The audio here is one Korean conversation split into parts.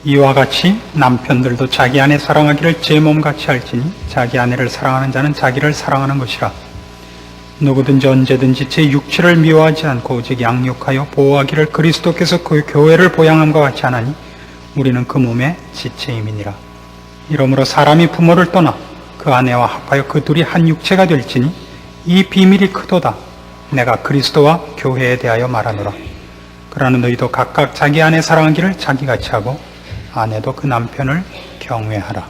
이와 같이 남편들도 자기 아내 사랑하기를 제 몸같이 할지니 자기 아내를 사랑하는 자는 자기를 사랑하는 것이라. 누구든지 언제든지 제 육체를 미워하지 않고 오직 양육하여 보호하기를 그리스도께서 그 교회를 보양함과 같이 하나니 우리는 그 몸의 지체임이니라. 이러므로 사람이 부모를 떠나 그 아내와 합하여 그 둘이 한 육체가 될지니 이 비밀이 크도다. 내가 그리스도와 교회에 대하여 말하노라. 그러나 너희도 각각 자기 아내 사랑하기를 자기같이 하고 아내도 그 남편을 경외하라.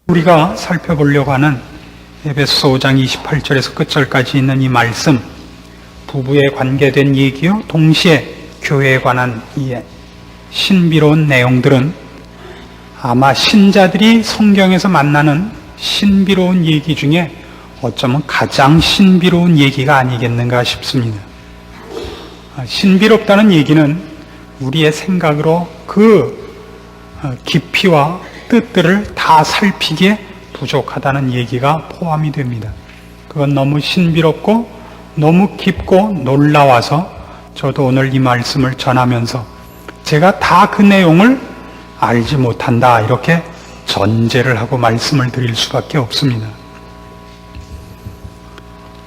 우리가 살펴보려고 하는 에베소서 5장 28절에서 끝절까지 있는 이 말씀, 부부에 관계된 얘기요 동시에 교회에 관한 이 신비로운 내용들은 아마 신자들이 성경에서 만나는 신비로운 얘기 중에 어쩌면 가장 신비로운 얘기가 아니겠는가 싶습니다. 신비롭다는 얘기는 우리의 생각으로 그 깊이와 뜻들을 다 살피기에 부족하다는 얘기가 포함이 됩니다. 그건 너무 신비롭고 너무 깊고 놀라워서 저도 오늘 이 말씀을 전하면서 제가 다 그 내용을 알지 못한다 이렇게 전제를 하고 말씀을 드릴 수밖에 없습니다.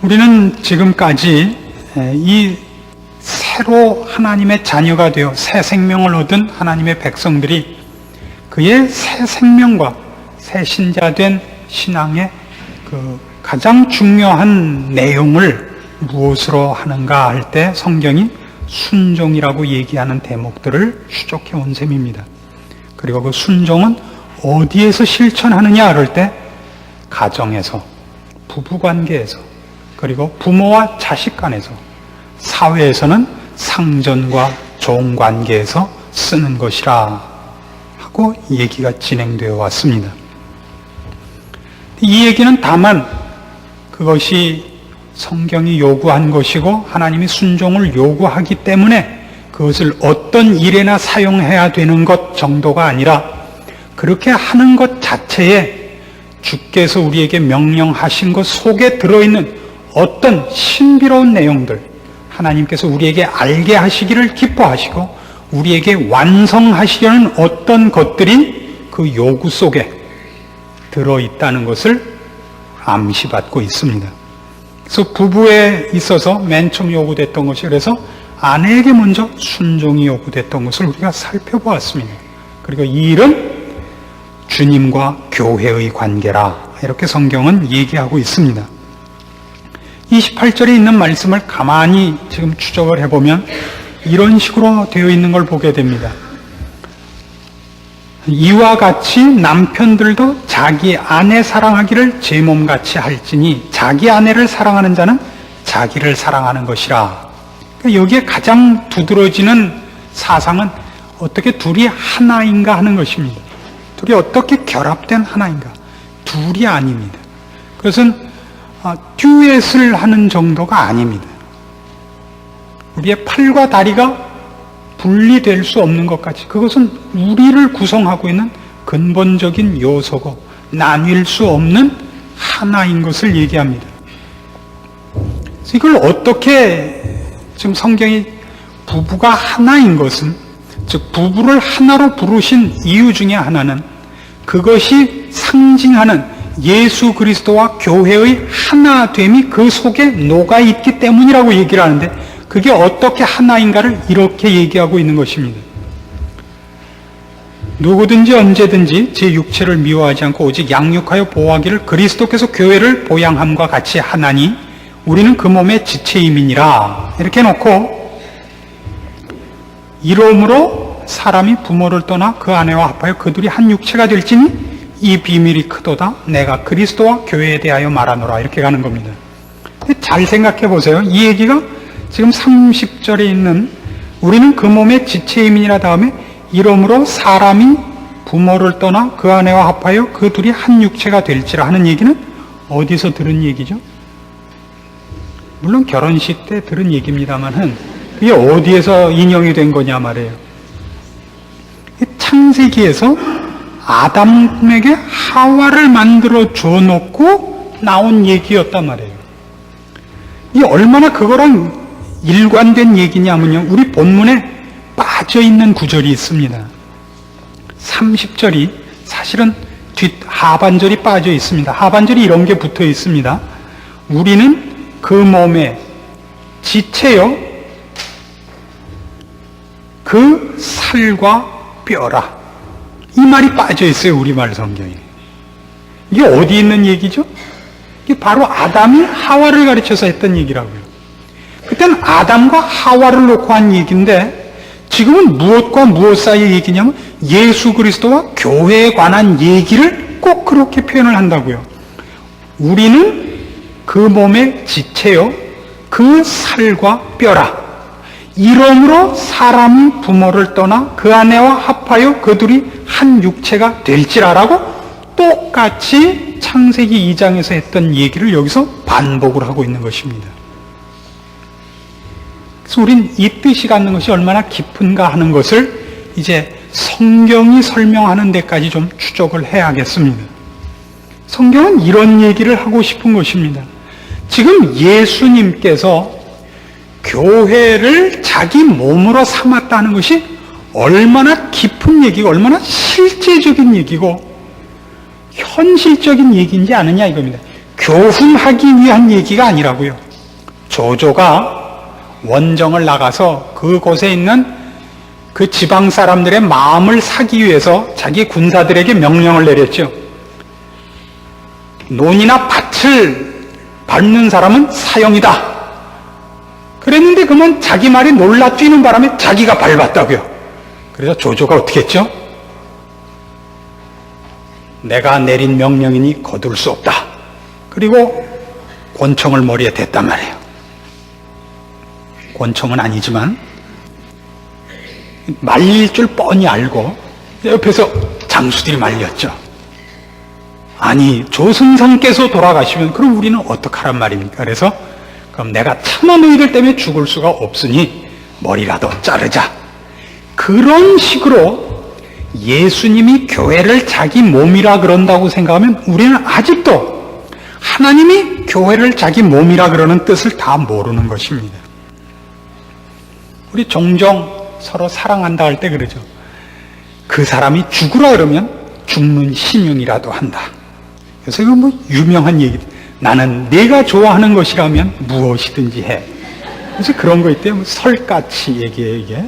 우리는 지금까지 이 새로 하나님의 자녀가 되어 새 생명을 얻은 하나님의 백성들이 그의 새 생명과 새 신자된 신앙의 그 가장 중요한 내용을 무엇으로 하는가 할 때 성경이 순종이라고 얘기하는 대목들을 추적해 온 셈입니다. 그리고 그 순종은 어디에서 실천하느냐 할 때 가정에서, 부부관계에서, 그리고 부모와 자식 간에서, 사회에서는 상전과 종관계에서 쓰는 것이라 하고 얘기가 진행되어 왔습니다. 이 얘기는 다만 그것이 성경이 요구한 것이고 하나님이 순종을 요구하기 때문에 그것을 어떤 일에나 사용해야 되는 것 정도가 아니라 그렇게 하는 것 자체에 주께서 우리에게 명령하신 것 속에 들어있는 어떤 신비로운 내용들, 하나님께서 우리에게 알게 하시기를 기뻐하시고 우리에게 완성하시려는 어떤 것들이 그 요구 속에 들어있다는 것을 암시받고 있습니다. 그래서 부부에 있어서 맨 처음 요구됐던 것이 그래서 아내에게 먼저 순종이 요구됐던 것을 우리가 살펴보았습니다. 그리고 이 일은 주님과 교회의 관계라 이렇게 성경은 얘기하고 있습니다. 28절에 있는 말씀을 가만히 지금 추적을 해보면 이런 식으로 되어 있는 걸 보게 됩니다. 이와 같이 남편들도 자기 아내 사랑하기를 제 몸같이 할지니 자기 아내를 사랑하는 자는 자기를 사랑하는 것이라. 그러니까 여기에 가장 두드러지는 사상은 어떻게 둘이 하나인가 하는 것입니다. 둘이 어떻게 결합된 하나인가? 둘이 아닙니다. 그것은 듀엣을 하는 정도가 아닙니다. 우리의 팔과 다리가 분리될 수 없는 것 같이 그것은 우리를 구성하고 있는 근본적인 요소고 나뉠 수 없는 하나인 것을 얘기합니다. 그래서 이걸 어떻게 지금 성경이 부부가 하나인 것은 즉 부부를 하나로 부르신 이유 중에 하나는 그것이 상징하는 예수 그리스도와 교회의 하나됨이 그 속에 녹아있기 때문이라고 얘기를 하는데 그게 어떻게 하나인가를 이렇게 얘기하고 있는 것입니다. 누구든지 언제든지 제 육체를 미워하지 않고 오직 양육하여 보호하기를 그리스도께서 교회를 보양함과 같이 하나니 우리는 그 몸의 지체임이니라 이렇게 놓고 이러므로 사람이 부모를 떠나 그 아내와 합하여 그들이 한 육체가 될지니 이 비밀이 크도다. 내가 그리스도와 교회에 대하여 말하노라 이렇게 가는 겁니다. 잘 생각해 보세요. 이 얘기가 지금 30절에 있는 우리는 그 몸의 지체임이니라 다음에 이러므로 사람이 부모를 떠나 그 아내와 합하여 그 둘이 한 육체가 될지라 하는 얘기는 어디서 들은 얘기죠? 물론 결혼식 때 들은 얘기입니다만은 그게 어디에서 인용이 된 거냐 말이에요. 창세기에서 아담에게 하와를 만들어 줘놓고 나온 얘기였단 말이에요. 이 얼마나 그거랑 일관된 얘기냐면요. 우리 본문에 빠져 있는 구절이 있습니다. 30절이 사실은 뒷 하반절이 빠져 있습니다. 하반절이 이런 게 붙어 있습니다. 우리는 그 몸의 지체요 그 살과 뼈라. 이 말이 빠져 있어요. 우리말 성경에. 이게 어디 있는 얘기죠? 이게 바로 아담이 하와를 가르쳐서 했던 얘기라고요. 그때는 아담과 하와를 놓고 한 얘기인데 지금은 무엇과 무엇 사이의 얘기냐면 예수 그리스도와 교회에 관한 얘기를 꼭 그렇게 표현을 한다고요. 우리는 그 몸의 지체요 그 살과 뼈라. 이러므로 사람이 부모를 떠나 그 아내와 합하여 그들이 한 육체가 될지라라고 똑같이 창세기 2장에서 했던 얘기를 여기서 반복을 하고 있는 것입니다. 그래서 우린 이 뜻이 갖는 것이 얼마나 깊은가 하는 것을 이제 성경이 설명하는 데까지 좀 추적을 해야겠습니다. 성경은 이런 얘기를 하고 싶은 것입니다. 지금 예수님께서 교회를 자기 몸으로 삼았다는 것이 얼마나 깊은 얘기고 얼마나 실제적인 얘기고 현실적인 얘기인지 아느냐 이겁니다. 교훈하기 위한 얘기가 아니라고요. 조조가 원정을 나가서 그곳에 있는 그 지방 사람들의 마음을 사기 위해서 자기 군사들에게 명령을 내렸죠. 논이나 밭을 밟는 사람은 사형이다. 그랬는데 그러면 자기 말이 놀라 뛰는 바람에 자기가 밟았다고요. 그래서 조조가 어떻게 했죠? 내가 내린 명령이니 거둘 수 없다. 그리고 권총을 머리에 댔단 말이에요. 권총은 아니지만 말릴 줄 뻔히 알고 옆에서 장수들이 말렸죠. 아니 조선성께서 돌아가시면 그럼 우리는 어떡하란 말입니까? 그래서 그럼 내가 차마 너희들 때문에 죽을 수가 없으니 머리라도 자르자. 그런 식으로 예수님이 교회를 자기 몸이라 그런다고 생각하면 우리는 아직도 하나님이 교회를 자기 몸이라 그러는 뜻을 다 모르는 것입니다. 우리 종종 서로 사랑한다 할 때 그러죠. 그 사람이 죽으라 그러면 죽는 신용이라도 한다. 그래서 이거 뭐 유명한 얘기. 나는 내가 좋아하는 것이라면 무엇이든지 해. 그래서 그런 거 있대요. 뭐 설같이 얘기해 이게.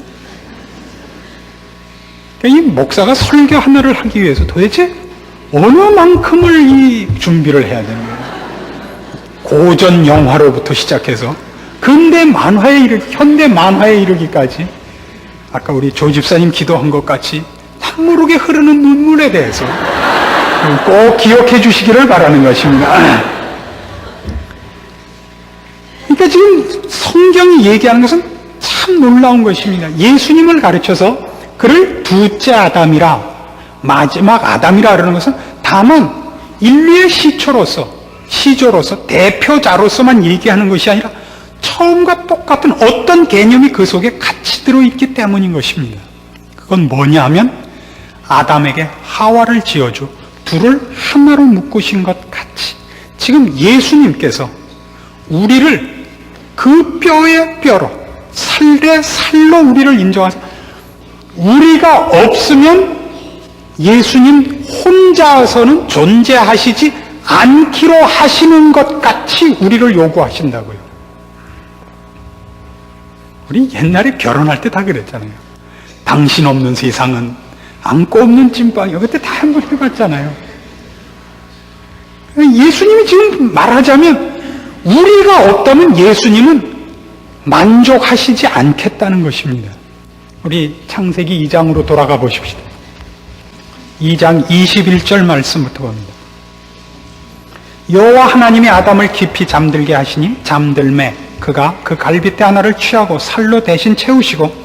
그러니까 이 목사가 설교 하나를 하기 위해서 도대체 어느 만큼을 이 준비를 해야 되는 거예요. 고전 영화로부터 시작해서 근대 만화에 현대 만화에 이르기까지 아까 우리 조 집사님 기도한 것 같이 참모르게 흐르는 눈물에 대해서 꼭 기억해 주시기를 바라는 것입니다. 그러니까 지금 성경이 얘기하는 것은 참 놀라운 것입니다. 예수님을 가르쳐서 그를 둘째 아담이라 마지막 아담이라 그러는 것은 다만 인류의 시조로서 대표자로서만 얘기하는 것이 아니라 처음과 똑같은 어떤 개념이 그 속에 같이 들어있기 때문인 것입니다. 그건 뭐냐 하면 아담에게 하와를 지어줘 둘을 하나로 묶으신 것 같이 지금 예수님께서 우리를 그 뼈의 뼈로 살의 살로 우리를 인정하셔서 우리가 없으면 예수님 혼자서는 존재하시지 않기로 하시는 것 같이 우리를 요구하신다고요. 우리 옛날에 결혼할 때 다 그랬잖아요. 당신 없는 세상은 안고 없는 찐빵이요. 그때 다 한번 해봤잖아요. 예수님이 지금 말하자면 우리가 없다면 예수님은 만족하시지 않겠다는 것입니다. 우리 창세기 2장으로 돌아가 보십시다. 2장 21절 말씀부터 봅니다. 여호와 하나님이 아담을 깊이 잠들게 하시니 잠들매 그가 그 갈빗대 하나를 취하고 살로 대신 채우시고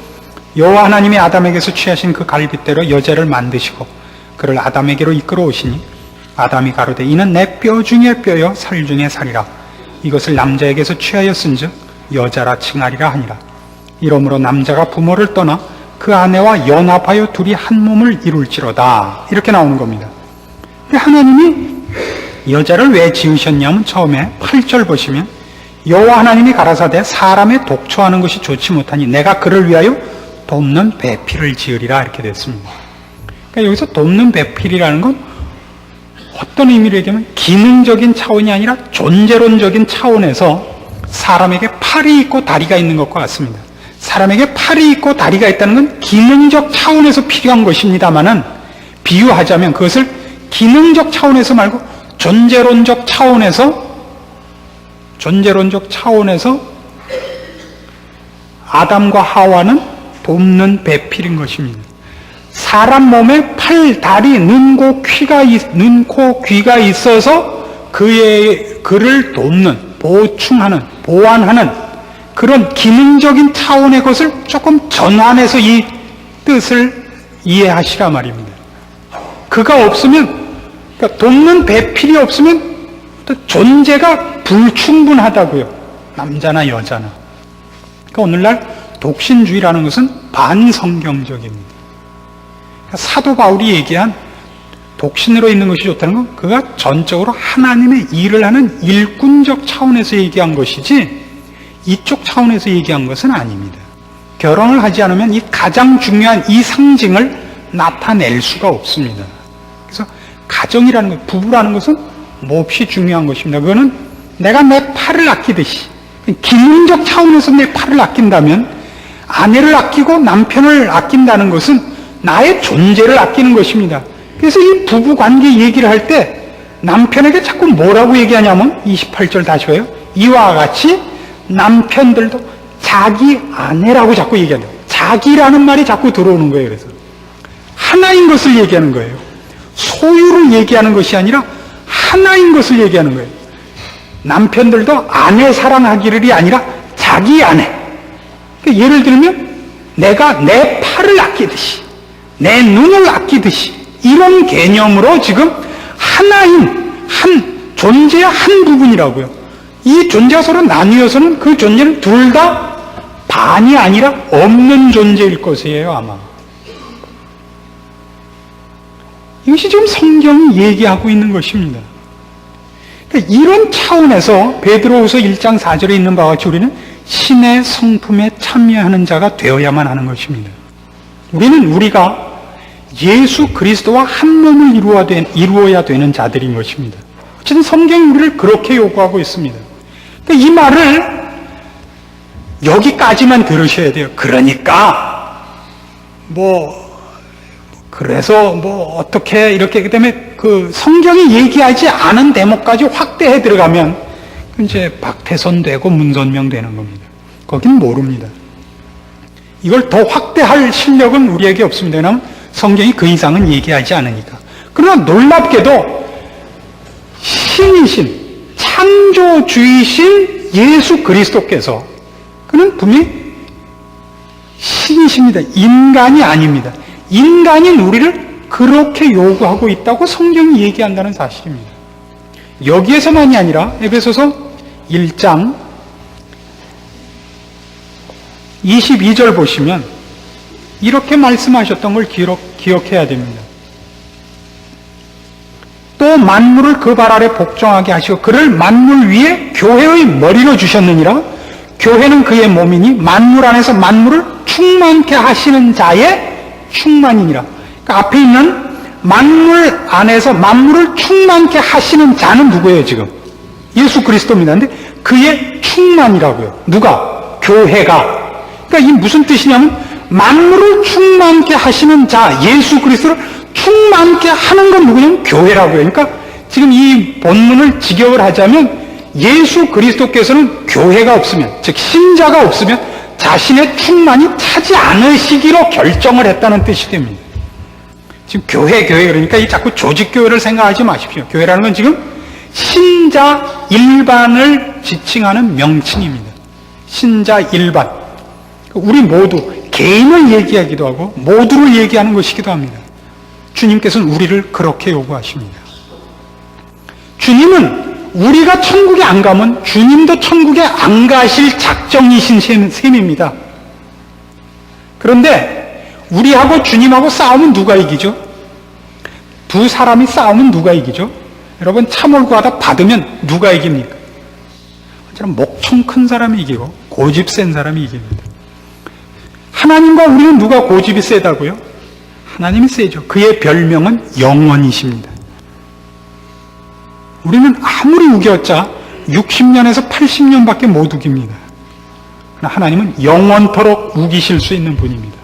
여호와 하나님이 아담에게서 취하신 그 갈빗대로 여자를 만드시고 그를 아담에게로 이끌어 오시니 아담이 가로되 이는 내 뼈 중에 뼈요 살 중에 살이라 이것을 남자에게서 취하였은즉 여자라 칭하리라 하니라. 이러므로 남자가 부모를 떠나 그 아내와 연합하여 둘이 한 몸을 이룰지로다. 이렇게 나오는 겁니다. 하나님이 여자를 왜 지으셨냐면 처음에 8절 보시면 여호와 하나님이 가라사대 사람의 독초하는 것이 좋지 못하니 내가 그를 위하여 돕는 배필을 지으리라 이렇게 됐습니다. 그러니까 여기서 돕는 배필이라는 건 어떤 의미로 얘기하면 기능적인 차원이 아니라 존재론적인 차원에서 사람에게 팔이 있고 다리가 있는 것과 같습니다. 사람에게 팔이 있고 다리가 있다는 건 기능적 차원에서 필요한 것입니다만은 비유하자면 그것을 기능적 차원에서 말고 존재론적 차원에서 아담과 하와는 돕는 배필인 것입니다. 사람 몸에 팔, 다리, 눈, 코, 귀가 있어서 그를 돕는, 보충하는, 보완하는 그런 기능적인 차원의 것을 조금 전환해서 이 뜻을 이해하시라 말입니다. 그가 없으면, 그러니까 돕는 배필이 없으면 또 존재가 불충분하다고요. 남자나 여자나. 그러니까 오늘날 독신주의라는 것은 반성경적입니다. 그러니까 사도 바울이 얘기한 독신으로 있는 것이 좋다는 건 그가 전적으로 하나님의 일을 하는 일꾼적 차원에서 얘기한 것이지 이쪽 차원에서 얘기한 것은 아닙니다. 결혼을 하지 않으면 이 가장 중요한 이 상징을 나타낼 수가 없습니다. 그래서 가정이라는 것, 부부라는 것은 몹시 중요한 것입니다. 그거는 내가 내 팔을 아끼듯이 기능적 차원에서 내 팔을 아낀다면 아내를 아끼고 남편을 아낀다는 것은 나의 존재를 아끼는 것입니다. 그래서 이 부부 관계 얘기를 할 때 남편에게 자꾸 뭐라고 얘기하냐면 28절 다시 봐요. 이와 같이 남편들도 자기 아내라고 자꾸 얘기한다. 자기라는 말이 자꾸 들어오는 거예요. 그래서 하나인 것을 얘기하는 거예요. 소유를 얘기하는 것이 아니라 하나인 것을 얘기하는 거예요. 남편들도 아내 사랑하기를이 아니라 자기 아내. 그러니까 예를 들면 내가 내 팔을 아끼듯이 내 눈을 아끼듯이 이런 개념으로 지금 하나인 한 존재의 한 부분이라고요. 이 존재가 서로 나뉘어서는 그 존재는 둘 다 반이 아니라 없는 존재일 것이에요, 아마. 이것이 지금 성경이 얘기하고 있는 것입니다. 그러니까 이런 차원에서 베드로후서 1장 4절에 있는 바와 같이 우리는 신의 성품에 참여하는 자가 되어야만 하는 것입니다. 우리가 예수 그리스도와 한 몸을 이루어야 되는 자들인 것입니다. 어쨌든 성경이 우리를 그렇게 요구하고 있습니다. 그러니까 이 말을 여기까지만 들으셔야 돼요. 그러니까 그래서 어떻게 이렇게 그다음에 그 성경이 얘기하지 않은 대목까지 확대해 들어가면 이제 박태선 되고 문선명 되는 겁니다. 거긴 모릅니다. 이걸 더 확대할 실력은 우리에게 없습니다. 왜냐하면 성경이 그 이상은 얘기하지 않으니까. 그러나 놀랍게도 신이신 창조주이신 예수 그리스도께서 그는 분명히 신이십니다. 인간이 아닙니다. 인간인 우리를 그렇게 요구하고 있다고 성경이 얘기한다는 사실입니다. 여기에서만이 아니라 에베소서 1장 22절 보시면 이렇게 말씀하셨던 걸 기억해야 됩니다. 또 만물을 그 발 아래 복종하게 하시고 그를 만물 위에 교회의 머리로 주셨느니라. 교회는 그의 몸이니 만물 안에서 만물을 충만케 하시는 자의 충만이니라. 그러니까 앞에 있는 만물 안에서 만물을 충만케 하시는 자는 누구예요 지금? 예수 그리스도입니다. 근데 그의 충만이라고요. 누가? 교회가. 그러니까 이게 무슨 뜻이냐면 만물을 충만케 하시는 자 예수 그리스도를 충만케 하는 건 누구냐면 교회라고요. 그러니까 지금 이 본문을 직역을 하자면 예수 그리스도께서는 교회가 없으면, 즉 신자가 없으면 자신의 충만이 차지 않으시기로 결정을 했다는 뜻이 됩니다. 지금 교회 그러니까 이 자꾸 조직교회를 생각하지 마십시오. 교회라는 건 지금 신자 일반을 지칭하는 명칭입니다. 신자 일반. 우리 모두 개인을 얘기하기도 하고 모두를 얘기하는 것이기도 합니다. 주님께서는 우리를 그렇게 요구하십니다. 주님은 우리가 천국에 안 가면 주님도 천국에 안 가실 작정이신 셈입니다. 그런데 우리하고 주님하고 싸우면 누가 이기죠? 두 사람이 싸우면 누가 이기죠? 여러분 참을구하다 받으면 누가 이깁니까? 목청 큰 사람이 이기고 고집 센 사람이 이깁니다. 하나님과 우리는 누가 고집이 세다고요? 하나님이 세죠. 그의 별명은 영원이십니다. 우리는 아무리 우겼자 60년에서 80년밖에 못 우깁니다. 하나님은 영원토록 우기실 수 있는 분입니다.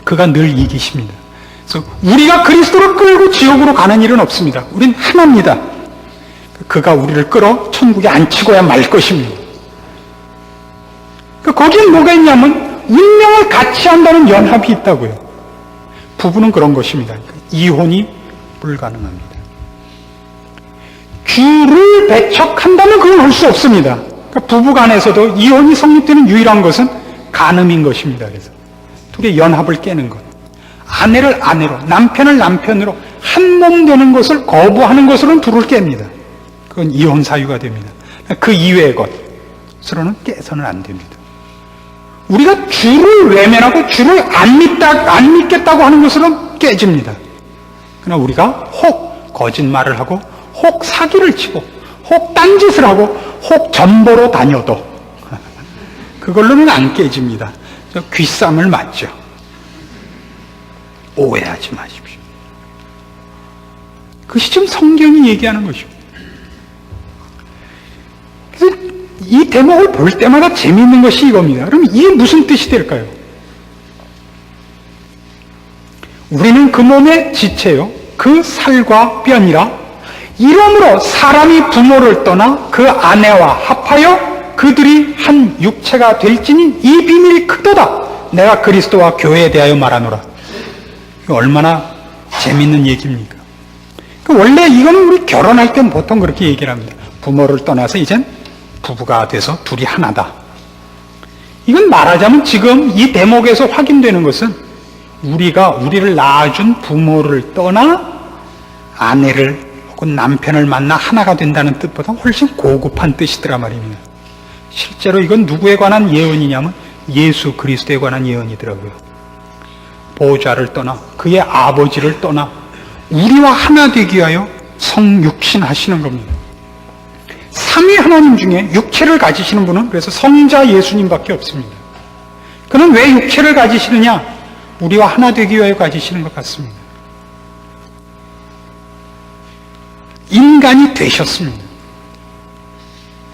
그가 늘 이기십니다. 그래서 우리가 그리스도를 끌고 지옥으로 가는 일은 없습니다. 우린 하나입니다. 그가 우리를 끌어 천국에 앉히고야 말 것입니다. 거기에 뭐가 있냐면 운명을 같이 한다는 연합이 있다고요. 부부는 그런 것입니다. 이혼이 불가능합니다. 주를 배척한다면 그건 할 수 없습니다. 부부 간에서도 이혼이 성립되는 유일한 것은 간음인 것입니다. 그래서 둘의 연합을 깨는 것. 아내를 아내로, 남편을 남편으로 한 몸 되는 것을 거부하는 것으로는 둘을 깹니다. 그건 이혼 사유가 됩니다. 그 이외의 것으로는 깨서는 안 됩니다. 우리가 주를 외면하고 주를 안 믿겠다고 하는 것으로는 깨집니다. 그러나 우리가 혹 거짓말을 하고 혹 사기를 치고 혹 딴짓을 하고 혹 전보로 다녀도 그걸로는 안 깨집니다. 귀쌈을 맞죠. 오해하지 마십시오. 그것이 지금 성경이 얘기하는 것입니다. 그래서 이 대목을 볼 때마다 재미있는 것이 이겁니다. 그럼 이게 무슨 뜻이 될까요? 우리는 그 몸의 지체요, 그 살과 뼈니라. 이러므로 사람이 부모를 떠나 그 아내와 합하여 그들이 한 육체가 될지니 이 비밀이 크도다. 내가 그리스도와 교회에 대하여 말하노라. 얼마나 재밌는 얘기입니까? 원래 이거는 우리 결혼할 땐 보통 그렇게 얘기를 합니다. 부모를 떠나서 이젠 부부가 돼서 둘이 하나다. 이건 말하자면 지금 이 대목에서 확인되는 것은 우리가 우리를 낳아준 부모를 떠나 아내를 혹은 남편을 만나 하나가 된다는 뜻보다 훨씬 고급한 뜻이더라 말입니다. 실제로 이건 누구에 관한 예언이냐면 예수 그리스도에 관한 예언이더라고요. 보좌를 떠나 그의 아버지를 떠나 우리와 하나 되기 위하여 성육신하시는 겁니다. 삼위 하나님 중에 육체를 가지시는 분은 그래서 성자 예수님밖에 없습니다. 그는 왜 육체를 가지시느냐? 우리와 하나 되기 위하여 가지시는 것 같습니다. 인간이 되셨습니다.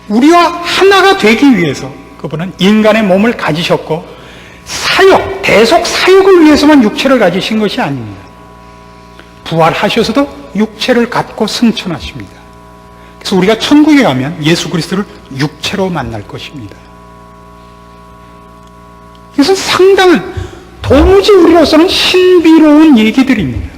우리와 하나가 되기 위해서 그분은 인간의 몸을 가지셨고 사역, 대속 사역을 위해서만 육체를 가지신 것이 아닙니다. 부활하셔서도 육체를 갖고 승천하십니다. 그래서 우리가 천국에 가면 예수 그리스도를 육체로 만날 것입니다. 이것은 상당한 도무지 우리로서는 신비로운 얘기들입니다.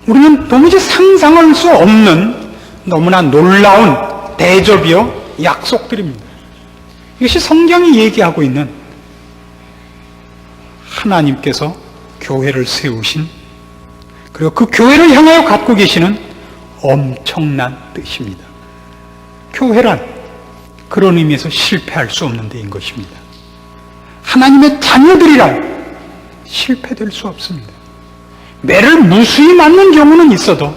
우리는 도무지 상상할 수 없는 너무나 놀라운 대접이요 약속들입니다. 이것이 성경이 얘기하고 있는 하나님께서 교회를 세우신 그리고 그 교회를 향하여 갖고 계시는 엄청난 뜻입니다. 교회란 그런 의미에서 실패할 수 없는 데인 것입니다. 하나님의 자녀들이란 실패될 수 없습니다. 매를 무수히 맞는 경우는 있어도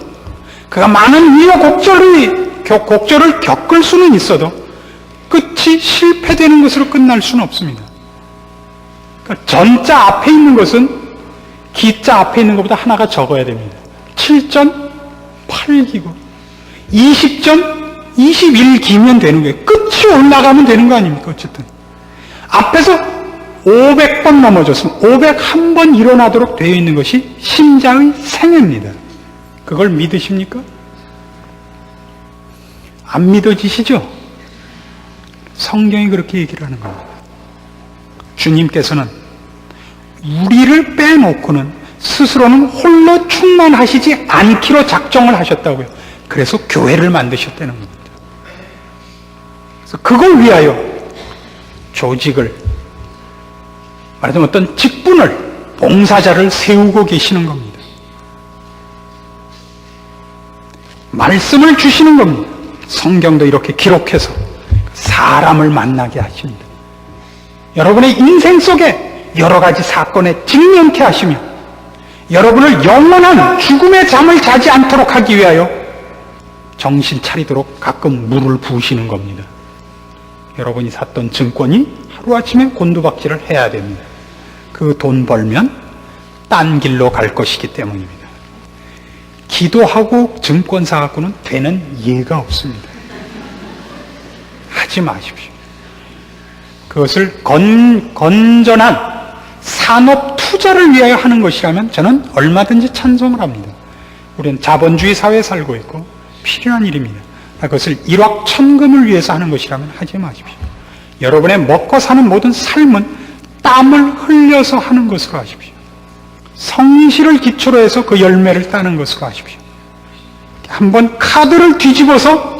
그가 많은 우여곡절을 겪을 수는 있어도 끝이 실패되는 것으로 끝날 수는 없습니다. 그러니까 전자 앞에 있는 것은 기자 앞에 있는 것보다 하나가 적어야 됩니다. 7전 8기고 20전 21기면 되는 거예요. 끝이 올라가면 되는 거 아닙니까? 어쨌든 앞에서 500번 넘어졌으면 501번 일어나도록 되어 있는 것이 심자의 생애입니다. 그걸 믿으십니까? 안 믿어지시죠? 성경이 그렇게 얘기를 하는 겁니다. 주님께서는 우리를 빼놓고는 스스로는 홀로 충만하시지 않기로 작정을 하셨다고요. 그래서 교회를 만드셨다는 겁니다. 그래서 그걸 위하여 조직을, 말하자면 어떤 직분을, 봉사자를 세우고 계시는 겁니다. 말씀을 주시는 겁니다. 성경도 이렇게 기록해서 사람을 만나게 하십니다. 여러분의 인생 속에 여러 가지 사건에 직면케 하시며 여러분을 영원한 죽음의 잠을 자지 않도록 하기 위하여 정신 차리도록 가끔 물을 부으시는 겁니다. 여러분이 샀던 증권이 하루아침에 곤두박질을 해야 됩니다. 그 돈 벌면 딴 길로 갈 것이기 때문입니다. 기도하고 증권사 갖고는 되는 예가 없습니다. 하지 마십시오. 그것을 건전한 산업 투자를 위하여 하는 것이라면 저는 얼마든지 찬성을 합니다. 우리는 자본주의 사회에 살고 있고 필요한 일입니다. 그것을 일확천금을 위해서 하는 것이라면 하지 마십시오. 여러분의 먹고 사는 모든 삶은 땀을 흘려서 하는 것으로 하십시오. 성실을 기초로 해서 그 열매를 따는 것으로 하십시오. 한번 카드를 뒤집어서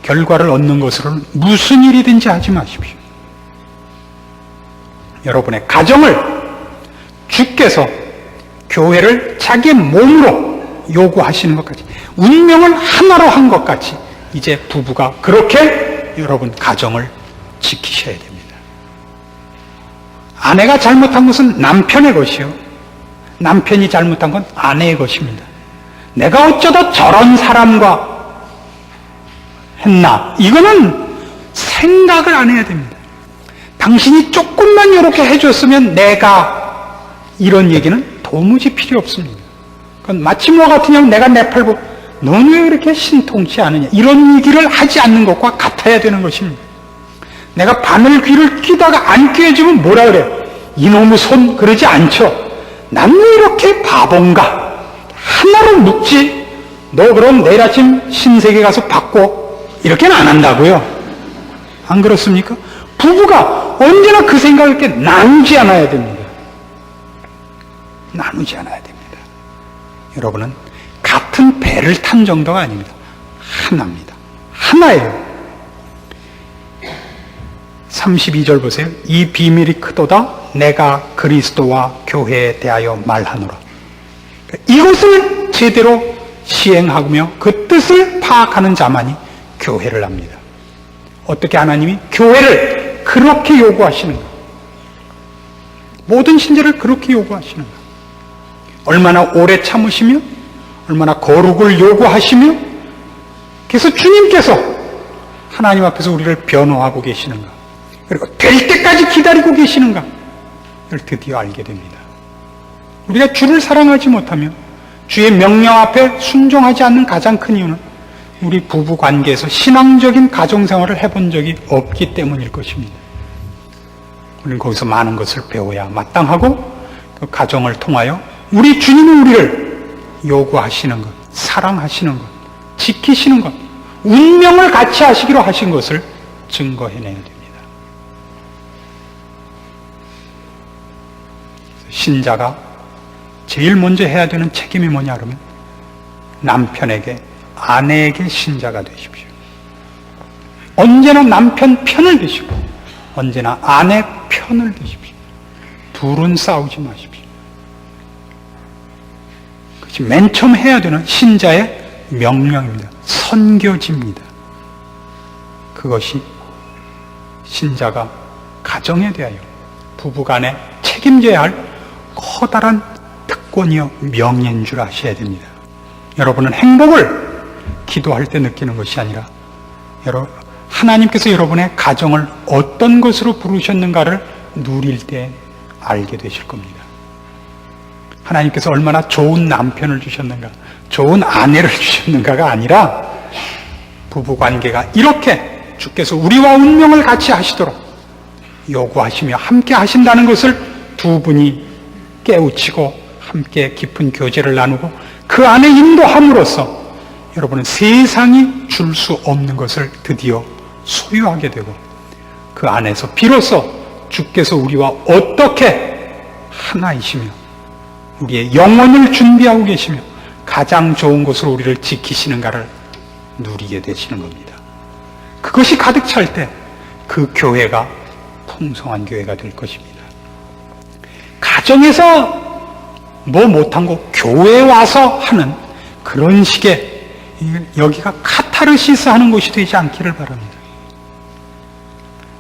결과를 얻는 것으로는 무슨 일이든지 하지 마십시오. 여러분의 가정을 주께서 교회를 자기 몸으로 요구하시는 것 같이, 운명을 하나로 한 것 같이 이제 부부가 그렇게 여러분 가정을 지키셔야 됩니다. 아내가 잘못한 것은 남편의 것이요, 남편이 잘못한 건 아내의 것입니다. 내가 어쩌다 저런 사람과 했나, 이거는 생각을 안 해야 됩니다. 당신이 조금만 이렇게 해줬으면 내가, 이런 얘기는 도무지 필요 없습니다. 그건 마치 뭐 같으냐면 내가 내 팔보 너는 왜 그렇게 신통치 않으냐, 이런 얘기를 하지 않는 것과 같아야 되는 것입니다. 내가 바늘 귀를 끼다가 안 꿰어주면 뭐라 그래요? 이놈의 손, 그러지 않죠. 난 왜 이렇게 바본가? 하나로 묻지, 너 그럼 내일 아침 신세계 가서 받고, 이렇게는 안 한다고요. 안 그렇습니까? 부부가 언제나 그 생각을 이렇게 나누지 않아야 됩니다. 나누지 않아야 됩니다. 여러분은 같은 배를 탄 정도가 아닙니다. 하나입니다. 하나예요. 32절 보세요. 이 비밀이 크도다 내가 그리스도와 교회에 대하여 말하노라. 이것을 제대로 시행하며 그 뜻을 파악하는 자만이 교회를 합니다. 어떻게 하나님이 교회를 그렇게 요구하시는가? 모든 신자를 그렇게 요구하시는가? 얼마나 오래 참으시며 얼마나 거룩을 요구하시며, 그래서 주님께서 하나님 앞에서 우리를 변호하고 계시는가, 그리고 될 때까지 기다리고 계시는가, 를 드디어 알게 됩니다. 우리가 주를 사랑하지 못하면, 주의 명령 앞에 순종하지 않는 가장 큰 이유는 우리 부부 관계에서 신앙적인 가정생활을 해본 적이 없기 때문일 것입니다. 우리는 거기서 많은 것을 배워야 마땅하고, 그 가정을 통하여 우리 주님은 우리를 요구하시는 것, 사랑하시는 것, 지키시는 것, 운명을 같이 하시기로 하신 것을 증거해내야 됩니다. 신자가 제일 먼저 해야 되는 책임이 뭐냐 그러면 남편에게, 아내에게 신자가 되십시오. 언제나 남편 편을 드시고 언제나 아내 편을 드십시오. 둘은 싸우지 마십시오. 그것이 맨 처음 해야 되는 신자의 명령입니다. 선교지입니다. 그것이 신자가 가정에 대하여 부부간에 책임져야 할 커다란 특권이요 명예인 줄 아셔야 됩니다. 여러분은 행복을 기도할 때 느끼는 것이 아니라 하나님께서 여러분의 가정을 어떤 것으로 부르셨는가를 누릴 때 알게 되실 겁니다. 하나님께서 얼마나 좋은 남편을 주셨는가, 좋은 아내를 주셨는가가 아니라 부부관계가 이렇게 주께서 우리와 운명을 같이 하시도록 요구하시며 함께 하신다는 것을 두 분이 깨우치고 함께 깊은 교제를 나누고 그 안에 인도함으로써 여러분은 세상이 줄 수 없는 것을 드디어 소유하게 되고 그 안에서 비로소 주께서 우리와 어떻게 하나이시며 우리의 영혼을 준비하고 계시며 가장 좋은 것으로 우리를 지키시는가를 누리게 되시는 겁니다. 그것이 가득 찰 때 그 교회가 풍성한 교회가 될 것입니다. 가정에서 뭐 못한 거 교회에 와서 하는 그런 식의, 여기가 카타르시스 하는 곳이 되지 않기를 바랍니다.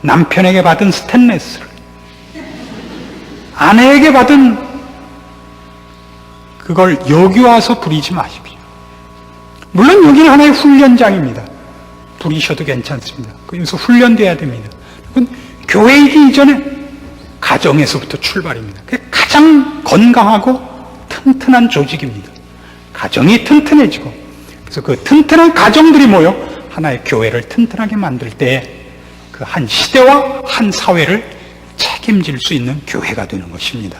남편에게 받은 스테인레스를 아내에게 받은 그걸 여기 와서 부리지 마십시오. 물론 여기는 하나의 훈련장입니다. 부리셔도 괜찮습니다. 여기서 훈련돼야 됩니다. 그건 교회이기 이전에 가정에서부터 출발입니다. 그게 가장 건강하고 튼튼한 조직입니다. 가정이 튼튼해지고, 그래서 그 튼튼한 가정들이 모여 하나의 교회를 튼튼하게 만들 때 그 한 시대와 한 사회를 책임질 수 있는 교회가 되는 것입니다.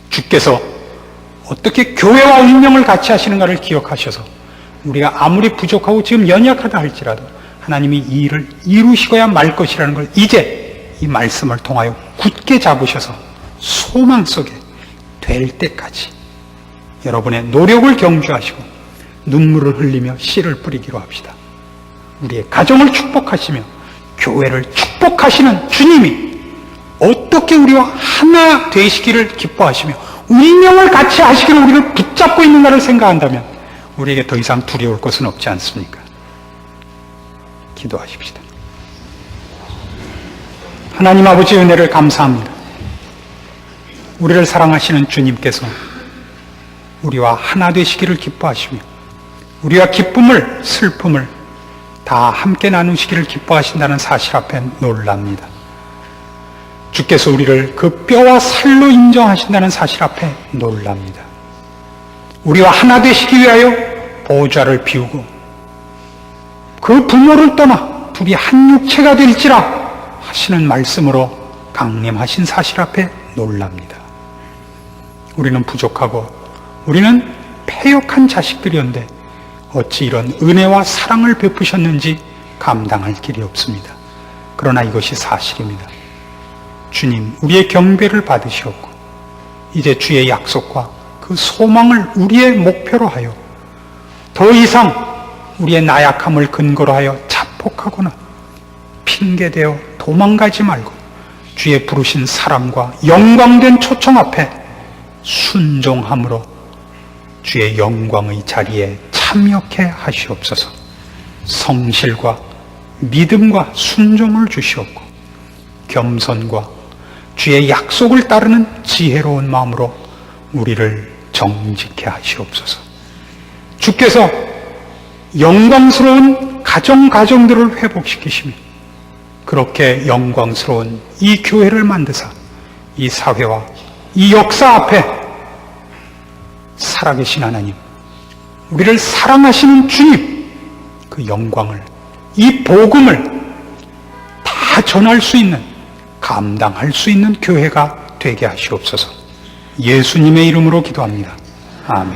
주께서 어떻게 교회와 운명을 같이 하시는가를 기억하셔서 우리가 아무리 부족하고 지금 연약하다 할지라도 하나님이 이 일을 이루시고야 말 것이라는 걸 이제 이 말씀을 통하여 굳게 잡으셔서 소망 속에 될 때까지 여러분의 노력을 경주하시고 눈물을 흘리며 씨를 뿌리기로 합시다. 우리의 가정을 축복하시며 교회를 축복하시는 주님이 어떻게 우리와 하나 되시기를 기뻐하시며 운명을 같이 하시기를 우리를 붙잡고 있는가를 생각한다면 우리에게 더 이상 두려울 것은 없지 않습니까? 기도하십시다. 하나님 아버지 은혜를 감사합니다. 우리를 사랑하시는 주님께서 우리와 하나 되시기를 기뻐하시며 우리와 기쁨을, 슬픔을 다 함께 나누시기를 기뻐하신다는 사실 앞에 놀랍니다. 주께서 우리를 그 뼈와 살로 인정하신다는 사실 앞에 놀랍니다. 우리와 하나 되시기 위하여 보좌를 비우고 그 부모를 떠나 둘이 한 육체가 될지라 하시는 말씀으로 강림하신 사실 앞에 놀랍니다. 우리는 부족하고 우리는 패역한 자식들이었는데 어찌 이런 은혜와 사랑을 베푸셨는지 감당할 길이 없습니다. 그러나 이것이 사실입니다. 주님, 우리의 경배를 받으시었고 이제 주의 약속과 그 소망을 우리의 목표로 하여 더 이상 우리의 나약함을 근거로 하여 자폭하거나 핑계대어 도망가지 말고 주의 부르신 사랑과 영광된 초청 앞에 순종함으로 주의 영광의 자리에 참여케 하시옵소서. 성실과 믿음과 순종을 주시옵고 겸손과 주의 약속을 따르는 지혜로운 마음으로 우리를 정직케 하시옵소서. 주께서 영광스러운 가정들을 회복시키시며 그렇게 영광스러운 이 교회를 만드사 이 사회와 이 역사 앞에 살아계신 하나님, 우리를 사랑하시는 주님, 그 영광을, 이 복음을 다 전할 수 있는, 감당할 수 있는 교회가 되게 하시옵소서. 예수님의 이름으로 기도합니다. 아멘.